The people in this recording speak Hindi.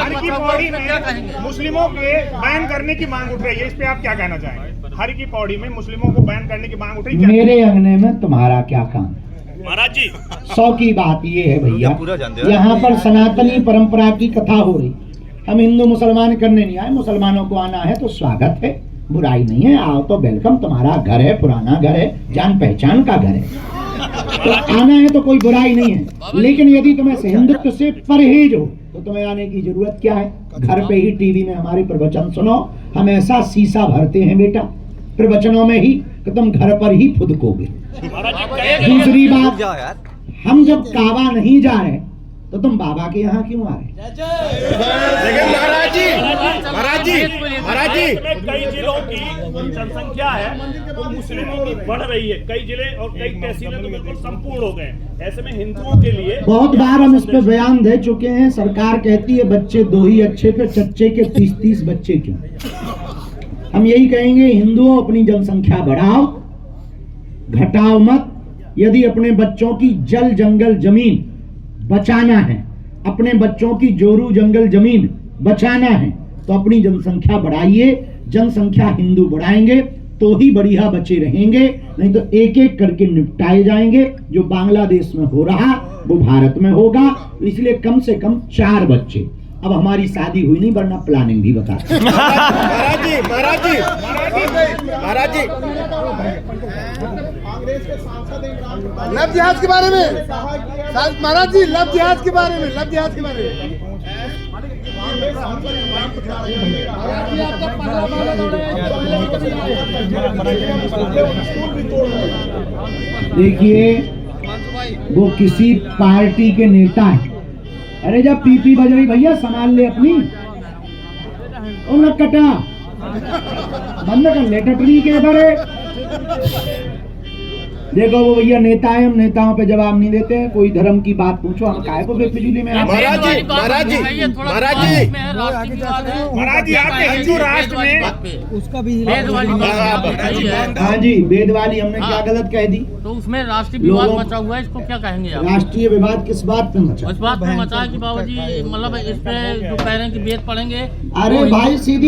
हर की पौड़ी में मुस्लिमों के बैन करने की मांग उठ रही है, इस पे आप क्या कहना चाहेंगे? हर की पौड़ी में मुस्लिमों को बैन करने की मांग उठ रही है। मेरे अंगने में तुम्हारा क्या काम? महाराज जी 100 की बात ये है भैया, यहाँ पर सनातनी परंपरा की कथा हो रही। हम हिंदू मुसलमान करने नहीं आए, मुसलमानों को आना है तो स्वागत है, बुराई नहीं है, आओ तो वेलकम। तुम्हारा घर है, पुराना घर है, जान पहचान का घर है, तो आना है तो कोई बुराई नहीं है। लेकिन यदि तुम्हें हिंदुत्व से परहेज हो तो तुम्हें आने की जरूरत क्या है? घर पे ही टीवी में हमारे प्रवचन सुनो। हम ऐसा शीशा भरते हैं बेटा प्रवचनों में ही कि तुम घर पर ही फुदकोगे। दूसरी बात, हम जब काबा नहीं जा रहे तो तुम बाबा के यहाँ क्यों आ रहे? लेकिन महाराज जी कई जिलों की जनसंख्या है वो मुस्लिमों की बढ़ रही है, कई जिले और कई तहसीलें तो बिल्कुल संपूर्ण हो गए। ऐसे में हिंदुओं के लिए बहुत बार हम इस पे बयान दे चुके हैं। सरकार कहती है बच्चे 2 ही अच्छे पे चच्चे के 30-30 बच्चे क्यों? हम यही कहेंगे, हिंदुओं अपनी जनसंख्या बढ़ाओ, घटाओ मत। यदि अपने बच्चों की जल जंगल जमीन बचाना है, अपने बच्चों की जोरू जंगल जमीन बचाना है तो अपनी जनसंख्या बढ़ाइए। जनसंख्या हिंदू बढ़ाएंगे तो ही बढ़िया बचे रहेंगे, नहीं तो एक एक करके निपटाए जाएंगे। जो बांग्लादेश में हो रहा वो भारत में होगा। इसलिए कम से कम 4 बच्चे। अब हमारी शादी हुई नहीं, वरना प्लानिंग भी बता। महाराज जी लव जिहाद के बारे में महाराज जी, लव जिहाद के बारे में देखिए, वो किसी पार्टी के नेता है। अरे जब पीपी बज रही भैया संभाल ले अपनी, ओ नकटा बंद कर ले टटरी के बड़े। देखो वो भैया नेता है, हम नेताओं पे जवाब नहीं देते हैं। कोई धर्म की बात पूछो, हम काहे को बेफिजूली में। महाराज जी आपके हिंदू राष्ट्र में उसका भी हाँ जी, वेद वाली हमने क्या गलत कह दी? तो उसमें राष्ट्रीय विवाद मचा हुआ है, इसको क्या कहेंगे आप? राष्ट्रीय विवाद किस बात पे मचा? इस बात पे मचा है कि बाबूजी मतलब इस पे जो कह रहे हैं कि वेद पढ़ेंगे। अरे भाई सीधी